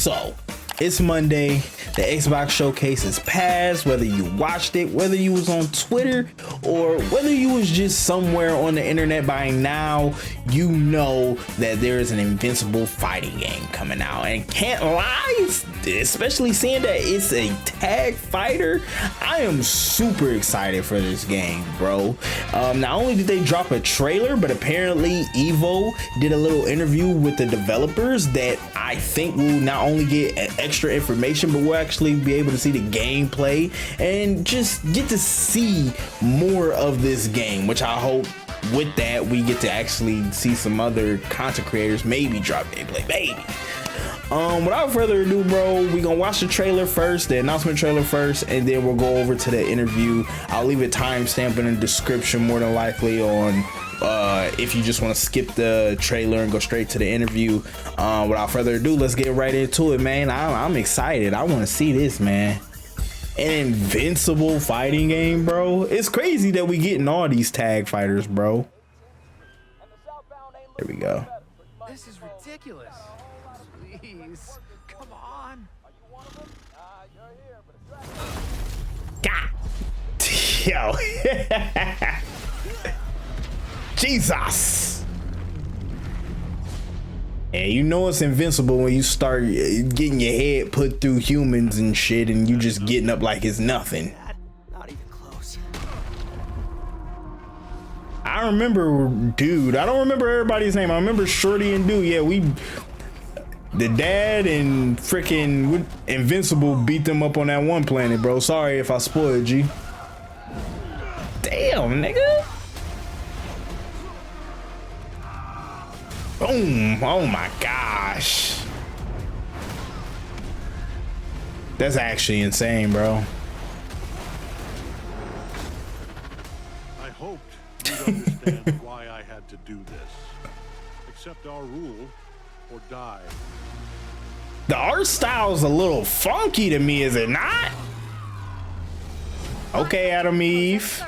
So it's Monday, the Xbox showcase is past. Whether you watched it, whether you was on Twitter, or whether you was just somewhere on the internet by now, you know that there is an Invincible fighting game coming out. And can't lie, especially seeing that it's a tag fighter, I am super excited for this game, bro. Not only did they drop a trailer, but apparently Evo did a little interview with the developers that I think will not only get extra information, but we'll actually be able to see the gameplay and just get to see more of this game, which I hope with that we get to actually see some other content creators maybe drop gameplay, maybe. Without further ado, bro, we gonna watch the trailer first, the announcement trailer first, and then we'll go over to the interview. I'll leave a timestamp in the description more than likely on if you just want to skip the trailer and go straight to the interview. Without further ado, let's get right into it, man. I'm excited. I want to see this, man. An Invincible fighting game, bro. It's crazy that we getting all these tag fighters, bro. There we go. This is ridiculous. Please, come on. God. Yo. Jesus. Yeah, you know it's invincible when you start getting your head put through humans and shit, and you just getting up like it's nothing. Not even close. I remember dude. I don't remember everybody's name. I remember Shorty and Dude. Yeah, the dad and freaking Invincible beat them up on that one planet, bro. Sorry if I spoiled you. Damn, nigga. Boom. Oh my gosh. That's actually insane, bro. I hoped you'd understand why I had to do this. Accept our rule or die. The art style's a little funky to me, is it not? Okay, Adam Eve.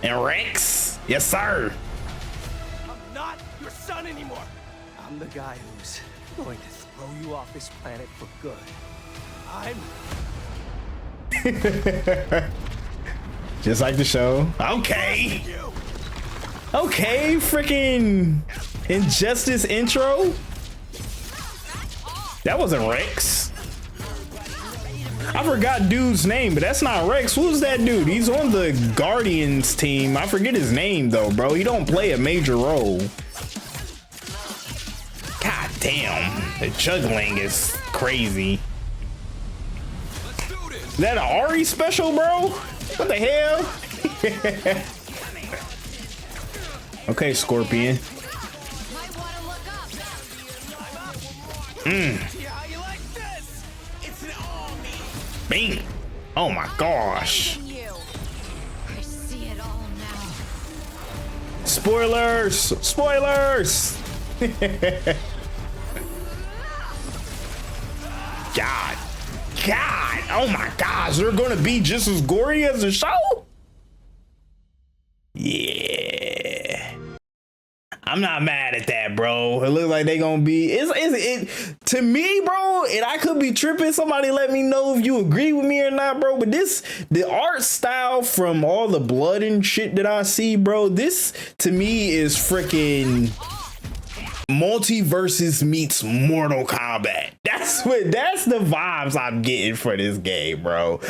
And Rex. Yes, sir. I'm not your son anymore. I'm the guy who's going to throw you off this planet for good. Just like the show. Okay. Okay, freaking Injustice intro. That wasn't Rex. I forgot dude's name, but that's not Rex. Who's that dude? He's on the Guardians team. I forget his name though, bro. He don't play a major role. God damn, the juggling is crazy. Is that an Ari special, bro? What the hell? Okay, Scorpion. Bing. Oh my gosh. I see it all now. Spoilers. Spoilers. God. Oh my gosh. They're gonna be just as gory as the show? Yeah. I'm not mad at that, bro. It looks like they gonna be it to me, bro, and I could be tripping. Somebody let me know if you agree with me or not, bro. But the art style from all the blood and shit that I see, bro, this to me is freaking Multiverses meets Mortal Kombat. That's the vibes I'm getting for this game, bro.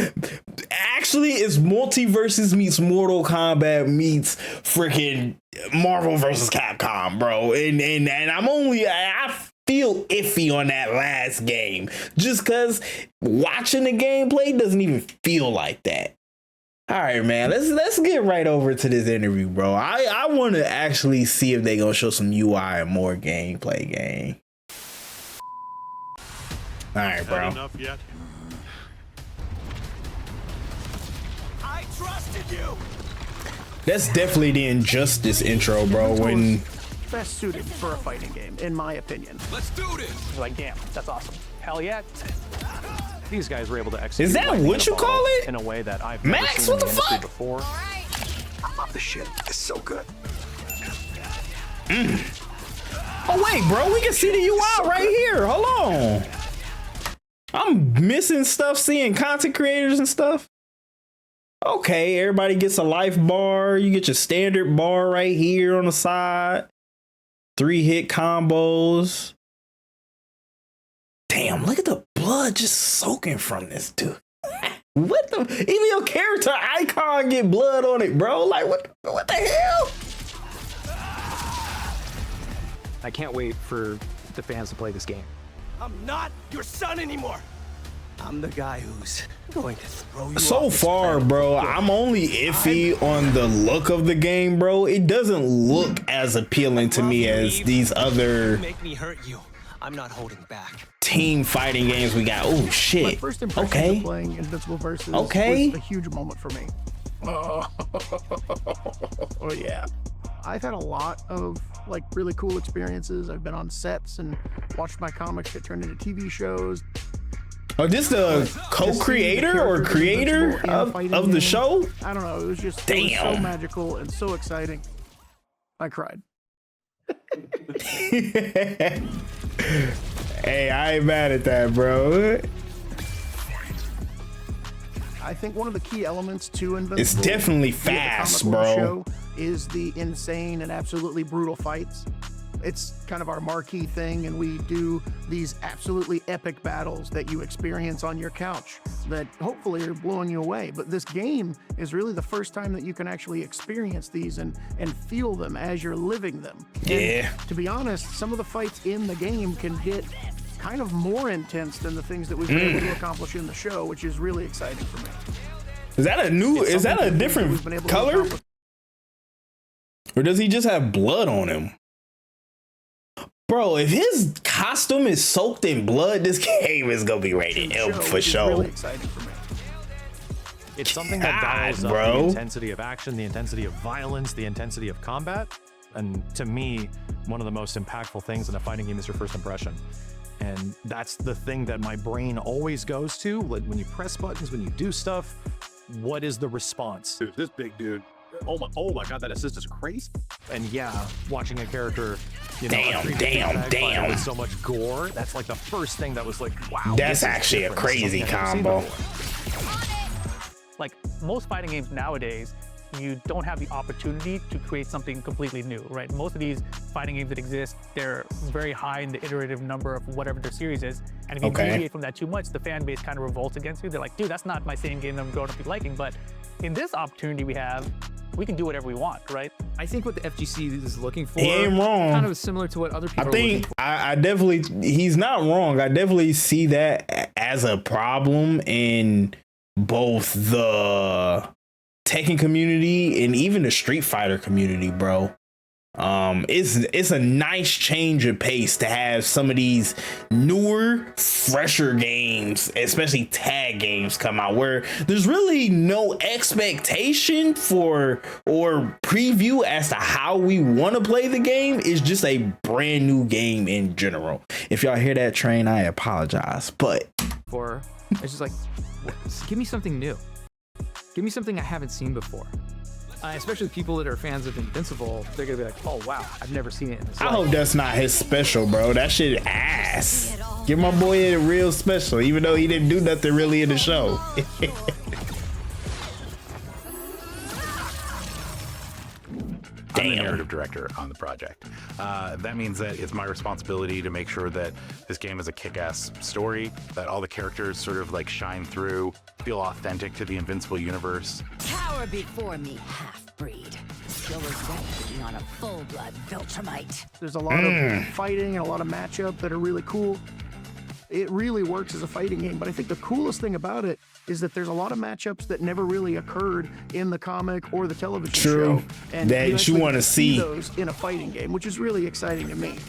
Actually, it's Multiverses meets Mortal Kombat meets freaking Marvel vs. Capcom, bro. And I feel iffy on that last game just because watching the gameplay doesn't even feel like that. All right, man, let's get right over to this interview, bro. I want to actually see if they gonna show some UI and more gameplay game. All right, bro. Enough yet? I trusted you. That's definitely the Injustice intro, bro. When best suited for a fighting game, in my opinion. Let's do this. You're like, damn, that's awesome. Hell yeah. These guys were able to execute. Is that what you call it? In a way that I've Max, never seen what in the the industry fuck? before. I love this shit. It's so good. Oh UI, bro. We can see the UI right here. Hold on. I'm missing stuff, seeing content creators and stuff. Okay, everybody gets a life bar. You get your standard bar right here on the side. 3-hit combos. Damn, look at the blood just soaking from this dude. What the? Even your character icon get blood on it, bro. Like, what the hell? I can't wait for the fans to play this game. I'm not your son anymore. I'm the guy who's going to throw you So off this far, planet. bro, I'm only iffy on the look of the game, bro. It doesn't look as appealing to me as these other Make me hurt you. I'm not holding back. team fighting games we got. Oh My shit. first impression Okay. of playing Invincibleverse Okay. was a huge moment for me. Oh yeah. I've had a lot of like really cool experiences. I've been on sets and watched my comics get turned into TV shows. Oh, this the co-creator or creator of the show? I don't know. It was just it was so Damn. magical and so exciting. I cried. Hey, I ain't mad at that, bro. I think one of the key elements to Invincible, It's definitely via the fast, comic book bro. show, is the insane and absolutely brutal fights. It's kind of our marquee thing, and we do these absolutely epic battles that you experience on your couch that hopefully are blowing you away. But this game is really the first time that you can actually experience these and feel them as you're living them. Yeah. And to be honest, some of the fights in the game can get kind of more intense than the things that we've been able to accomplish in the show, which is really exciting for me. Is that a new? It's Is that a something that we've different been able to color? accomplish. Or does he just have blood on him? Bro, if his costume is soaked in blood, this game is gonna be rated M Show, for which is sure. really exciting for me. It's something that God, dials up bro. the intensity of action, the intensity of violence, the intensity of combat. And to me, one of the most impactful things in a fighting game is your first impression. And that's the thing that my brain always goes to. Like when you press buttons, when you do stuff, what is the response? Dude, this big dude. Oh my God, that assist is crazy. And yeah, watching a character, you know, Damn, a 3D damn, tag fighter damn. with so much gore, that's like the first thing that was like, wow. That's this is actually a different. This is crazy something I've never seen combo. before. Like most fighting games nowadays, you don't have the opportunity to create something completely new, right? Most of these fighting games that exist, they're very high in the iterative number of whatever their series is. And if you Okay. deviate from that too much, the fan base kind of revolts against you. They're like, dude, that's not my same game that I'm growing up to be liking. But in this opportunity we have, we can do whatever we want, right? I think what the FGC is looking for He ain't wrong. kind of similar to what other people I are looking think for. I definitely, he's not wrong. I definitely see that as a problem in both the Tekken community and even the Street Fighter community, bro. It's a nice change of pace to have some of these newer, fresher games, especially tag games, come out where there's really no expectation for or preview as to how we want to play the game. It's just a brand new game in general. If y'all hear that train, I apologize, but It's just like, give me something new. Give me something I haven't seen before. Especially people that are fans of Invincible, they're gonna be like, oh wow, I've never seen it in this I light. hope that's not his special, bro. That shit ass. Give my boy a real special, even though he didn't do nothing really in the show. I'm the narrative director on the project. That means that it's my responsibility to make sure that this game is a kick-ass story, that all the characters sort of like shine through, feel authentic to the Invincible universe. Cower before me, half-breed. Still as ready to be on a full-blood Viltrumite. There's a lot of fighting and a lot of matchup that are really cool. It really works as a fighting game, but I think the coolest thing about it is that there's a lot of matchups that never really occurred in the comic or the television True. show. And That you actually wanna see. those in a fighting game, which is really exciting to me.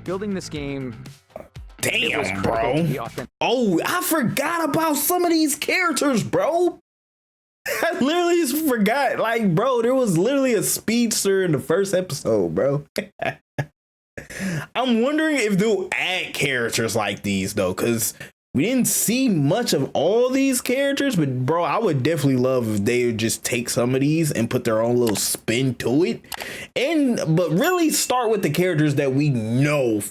Building this game, it was Damn, critical to bro. be authentic. Oh, I forgot about some of these characters, bro. I literally just forgot. Like, bro, there was literally a speedster in the first episode, bro. I'm wondering if they'll add characters like these though, because We didn't see much of all these characters, but bro, I would definitely love if they would just take some of these and put their own little spin to it, but really start with the characters that we know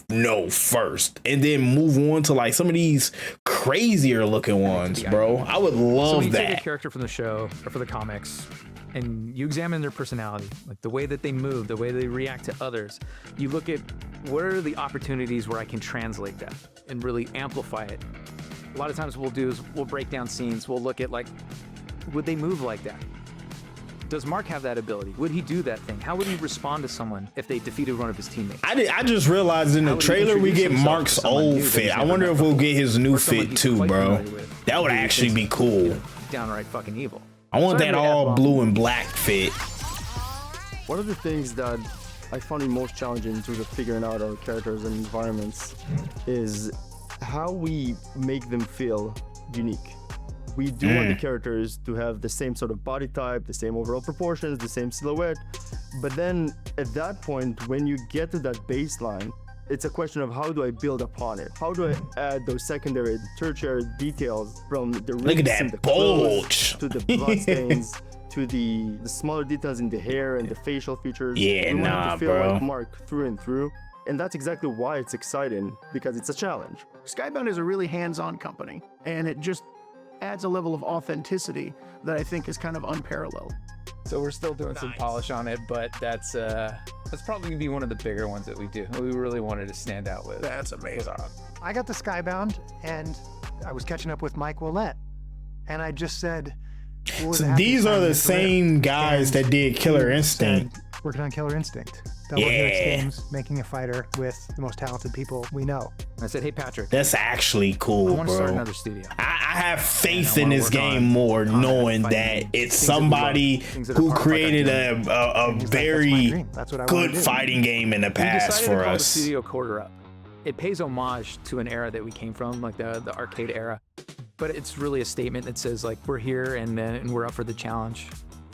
first, and then move on to like some of these crazier looking ones, bro. I would love so when you that. Take a character from the show or for the comics, and you examine their personality, like the way that they move, the way they react to others. You look at what are the opportunities where I can translate that and really amplify it. A lot of times what we'll do is we'll break down scenes. We'll look at like, would they move like that? Does Mark have that ability? Would he do that thing? How would he respond to someone if they defeated one of his teammates? I just realized in the trailer we get Mark's old fit. I wonder if we'll get his new fit too, bro. That would actually be cool. Downright fucking evil. I want that all blue and black fit. One of the things that I found it most challenging in terms of figuring out our characters and environments is how we make them feel unique. We do want the characters to have the same sort of body type, the same overall proportions, the same silhouette, but then at that point, when you get to that baseline, it's a question of how do I build upon it? How do I add those secondary, tertiary details from the ribs and the clothes to the blood stains to the smaller details in the hair and the facial features? Yeah, we nah, want to feel bro. like Mark through and through. And that's exactly why it's exciting, because it's a challenge. Skybound is a really hands-on company, and it just adds a level of authenticity that I think is kind of unparalleled. So we're still doing some polish on it, but that's probably gonna be one of the bigger ones that we do. We really wanted to stand out with. That's amazing. I got the Skybound, and I was catching up with Mike Willette, and I just said, so these are the same guys that did Killer Instinct. Working on Killer Instinct. Double Helix Games, making a fighter with the most talented people we know. I said, hey, Patrick. That's actually cool, I want to start bro. another studio. I have faith in this game more, knowing that it's somebody who created a very good fighting game in the past for The us. studio Quarter Up. It pays homage to an era that we came from, like the arcade era. But it's really a statement that says, like, we're here and we're up for the challenge.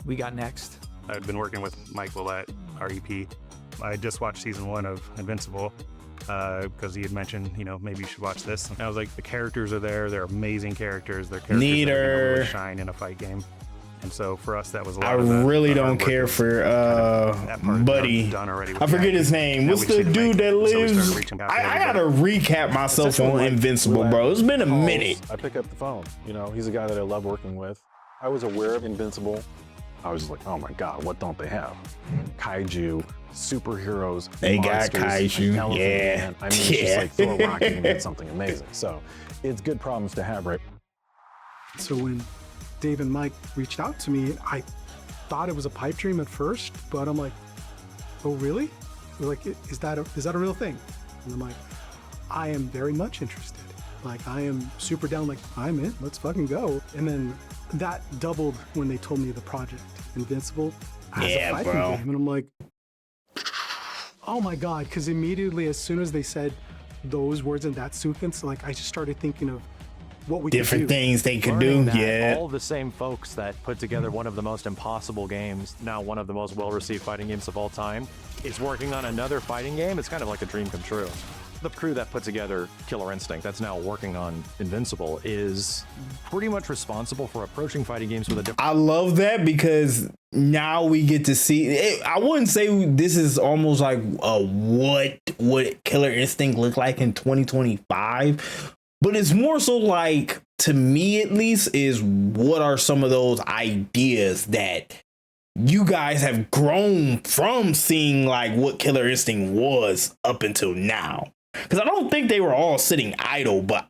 We got next. I've been working with Mike Willette, our EP. I just watched season 1 of Invincible because he had mentioned, maybe you should watch this. And I was like, the characters are there. They're amazing characters. They're characters that really shine in a fight game. And so for us, that was a lot of really don't care for Buddy. I forget his name. What's the dude that lives? I gotta recap myself on Invincible, bro. It's been a minute. I pick up the phone. He's a guy that I love working with. I was aware of Invincible. I was like, oh my God, what don't they have? Kaiju, superheroes, they got monsters, kaiju, yeah. Man. I mean, it's just like throw a rock and get something amazing. So it's good problems to have, right? So when Dave and Mike reached out to me, I thought it was a pipe dream at first, but I'm like, oh really? They're like, is that a real thing? And I'm like, I am very much interested. Like, I am super down, like, I'm in, let's fucking go. And then that doubled when they told me the project, Invincible, as a fighting game. And I'm like, oh my God, because immediately as soon as they said those words in that sequence, like, I just started thinking of what we different could do. things they could do. Yeah. All the same folks that put together one of the most impossible games, now one of the most well-received fighting games of all time, is working on another fighting game. It's kind of like a dream come true. The crew that put together Killer Instinct, that's now working on Invincible, is pretty much responsible for approaching fighting games with a different... I love that because now we get to see... I wouldn't say this is almost like what would Killer Instinct look like in 2025, but it's more so like, to me at least, is what are some of those ideas that you guys have grown from seeing, like what Killer Instinct was up until now. Because I don't think they were all sitting idle, but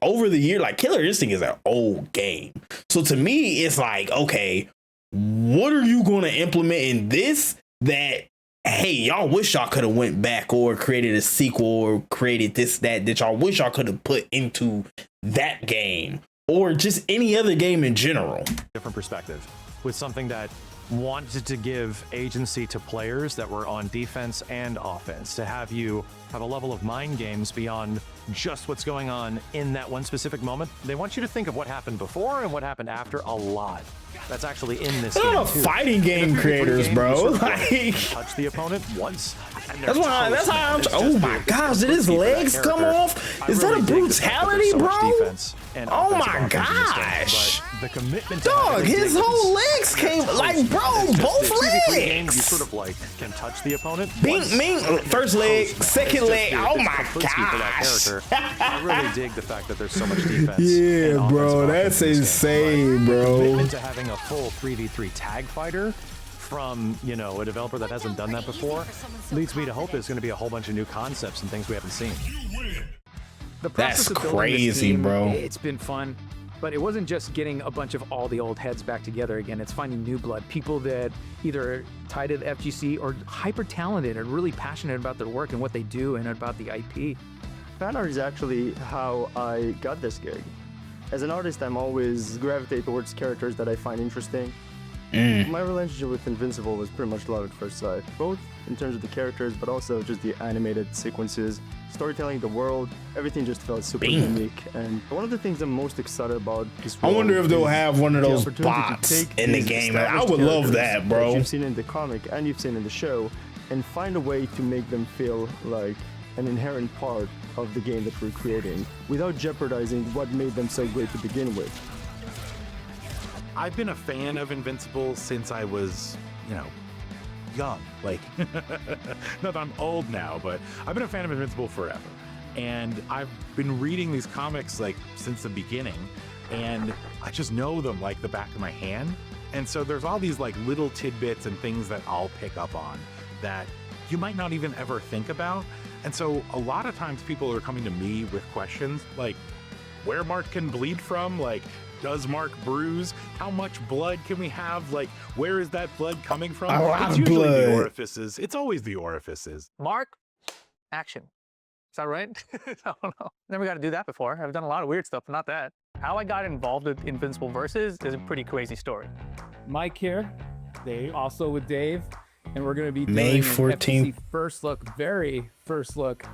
over the year, like, Killer Instinct is an old game. So to me, it's like, okay, what are you going to implement in this that, hey, y'all wish y'all could have went back or created a sequel or created this, that y'all wish y'all could have put into that game or just any other game in general? Different perspective with something that wanted to give agency to players that were on defense and offense, to have you have a level of mind games beyond just what's going on in that one specific moment. They want you to think of what happened before and what happened after a lot. that's actually in this They're game not too. fighting game creators, bro. Like, touch the opponent once. And that's why. That's how I'm. Oh my gosh! Did his legs come off? Is that a brutality, bro? Oh my gosh! The commitment. Dog, his whole legs came like, bro, both legs. You sort of like can touch the opponent. Bing, first leg, second leg. Oh my gosh! I really dig the fact that there's so much defense. Yeah, bro, that's insane, bro. Commitment to having a full 3v3 tag fighter from, you know, a developer that hasn't done that before leads me to hope there's going to be a whole bunch of new concepts and things we haven't seen. The process That's of building this crazy, team, bro. It's been fun, but it wasn't just getting a bunch of all the old heads back together again. It's finding new blood, people that either are tied to the FGC or hyper talented and really passionate about their work and what they do and about the IP. Fan art is actually how I got this gig. As an artist, I'm always gravitate towards characters that I find interesting. My relationship with Invincible was pretty much love at first sight, both in terms of the characters, but also just the animated sequences, storytelling, the world, everything just felt super unique. And one of the things I'm most excited about this I wonder if they'll have one of those bots in the game. I would love that, bro. You've seen in the comic and you've seen in the show, and find a way to make them feel like an inherent part of the game that we're creating, without jeopardizing what made them so great to begin with. I've been a fan of Invincible since I was, you know, young. Like, not that I'm old now, but I've been a fan of Invincible forever. And I've been reading these comics like since the beginning, and I just know them like the back of my hand. And so there's all these like little tidbits and things that I'll pick up on that you might not even ever think about. And so a lot of times people are coming to me with questions like, where Mark can bleed from? Like, does Mark bruise? How much blood can we have? Like, where is that blood coming from? A lot It's of usually blood. the orifices. It's always the orifices. Mark, action. Is that right? I don't know. Never got to do that before. I've done a lot of weird stuff, but not that. How I got involved with Invincibleverses is a pretty crazy story. Mike here, Dave, also with Dave, and we're gonna be May doing 14th. an very first look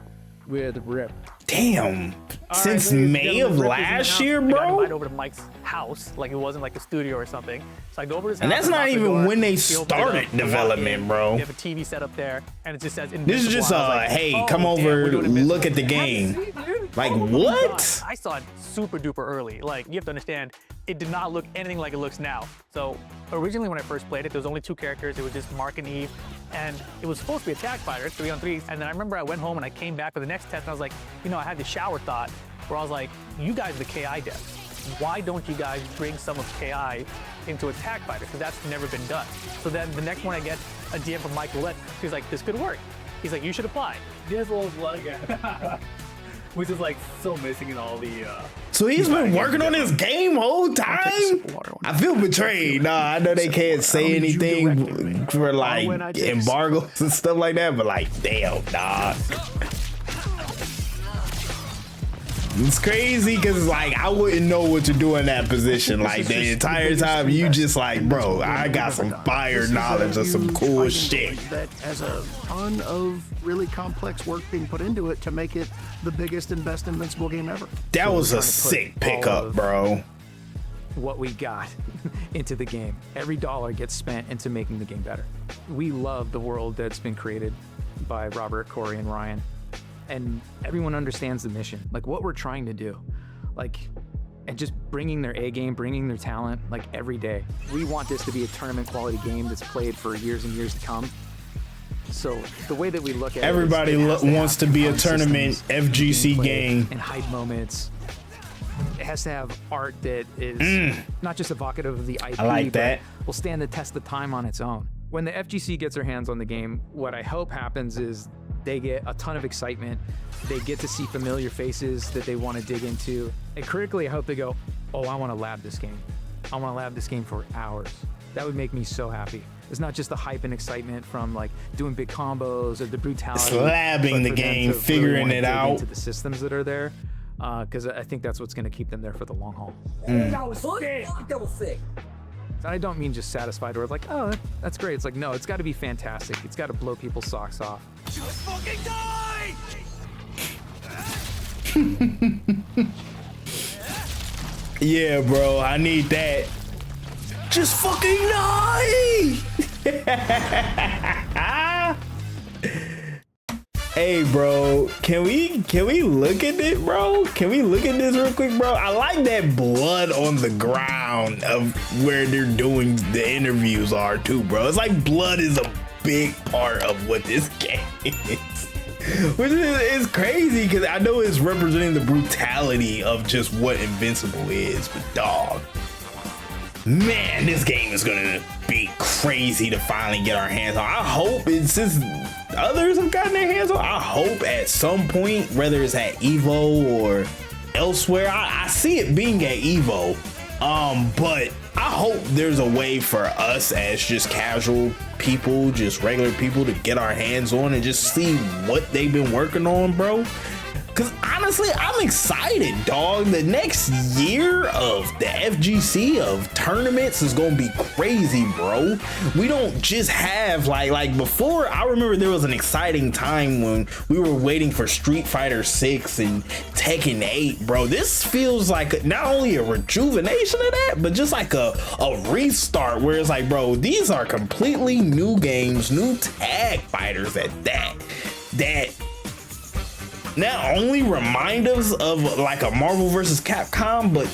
with Rip. Damn. Since ladies and May gentlemen, of Rip is in the last house. year, I got bro? invited over to Mike's house, like it wasn't like a studio or something. So I go over to his And house. that's I not knock on the even door, when they he opens it up, started I walk development, in, bro. We have a TV set up there, and it just says Invincible. This is just I was like, hey, oh, come damn, over, we're doing Invincible. look at the game. Like, Oh my what? God. I saw it super duper early. Like, you have to understand, it did not look anything like it looks now. So originally when I first played it, there was only 2 characters. It was just Mark and Eve, and it was supposed to be a tag fighter, 3-on-3. And then I remember I went home and I came back for the next test, and I was like, you know, I had the shower thought where I was like, you guys are the KI devs. Why don't you guys bring some of KI into a tag fighter? Because that's never been done. So then the next one I get a DM from Mike Willett. He's like, this could work. He's like, you should apply. This little blood guy, which is like so missing in all the. So he's been working on this game whole time? I feel betrayed. Nah, I know they can't say anything for like embargoes and stuff like that, but like, damn, dog. It's crazy because like I wouldn't know what to do in that position. Like the entire time you just like, bro, I got some fire knowledge of some cool shit. That has a ton of really complex work being put into it to make it the biggest and best Invincible game ever. That was a sick pickup, bro. What we got into the game. Every dollar gets spent into making the game better. We love the world that's been created by Robert, Corey, and Ryan. And everyone understands the mission, like what we're trying to do, like, and just bringing their A game, bringing their talent, like every day. We want this to be a tournament quality game that's played for years and years to come. So the way that we look at everybody wants to be a tournament FGC game and hype moments. It has to have art that is not just evocative of the IP, I like but that. will stand the test of time on its own. When the FGC gets their hands on the game, what I hope happens is they get a ton of excitement. They get to see familiar faces that they want to dig into. And critically, I hope they go, oh, I want to lab this game. I want to lab this game for hours. That would make me so happy. It's not just the hype and excitement from like doing big combos or the brutality. It's labbing the game, figuring it out. Into the systems that are there, because I think that's what's going to keep them there for the long haul. That was sick. That was sick. And I don't mean just satisfied or like, oh, that's great. It's like, no, it's got to be fantastic. It's got to blow people's socks off. Just fucking die! Yeah, bro, I need that. just fucking die. Hey, bro, can we look at it, bro? Can we look at this real quick, bro? I like that blood on the ground of where they're doing the interviews are too, bro. It's like blood is a big part of what this game is. Which is crazy because I know it's representing the brutality of just what Invincible is, but dog, man, this game is gonna be crazy to finally get our hands on. I hope since others have gotten their hands on, I hope at some point, whether it's at Evo or elsewhere, I see it being at Evo, but I hope there's a way for us as just casual people, just regular people, to get our hands on and just see what they've been working on, bro. Cause honestly, I'm excited, dog. The next year of the FGC of tournaments is gonna be crazy, bro. We don't just have like before. I remember there was an exciting time when we were waiting for Street Fighter 6 and Tekken 8, bro. This feels like not only a rejuvenation of that, but just like a restart where it's like, bro, these are completely new games, new tag fighters at that not only remind us of like a Marvel vs. Capcom, but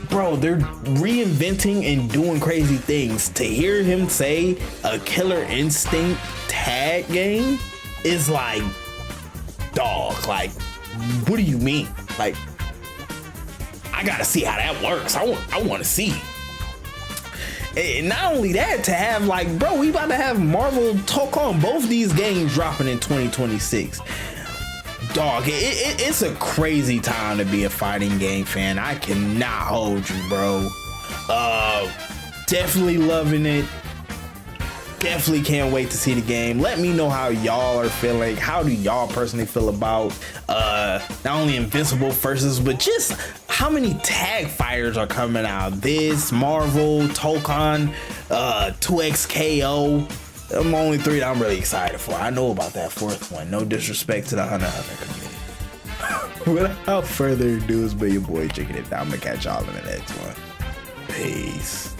bro, they're reinventing and doing crazy things. To hear him say a Killer Instinct tag game is like, dog, like, what do you mean? Like, I gotta see how that works. I want to see. And not only that, to have like, bro, we about to have Marvel talk on both these games dropping in 2026. Dog, it's a crazy time to be a fighting game fan. I cannot hold you, bro. Definitely loving it. Definitely can't wait to see the game. Let me know how y'all are feeling. How do y'all personally feel about not only Invincible versus, but just how many tag fighters are coming out? This, Marvel, Tokon, 2XKO. I'm only 3 that I'm really excited for. I know about that 4th one. No disrespect to the Hunter community. Without further ado, it's been your boy Chicken It. I'm gonna catch y'all in the next one. Peace.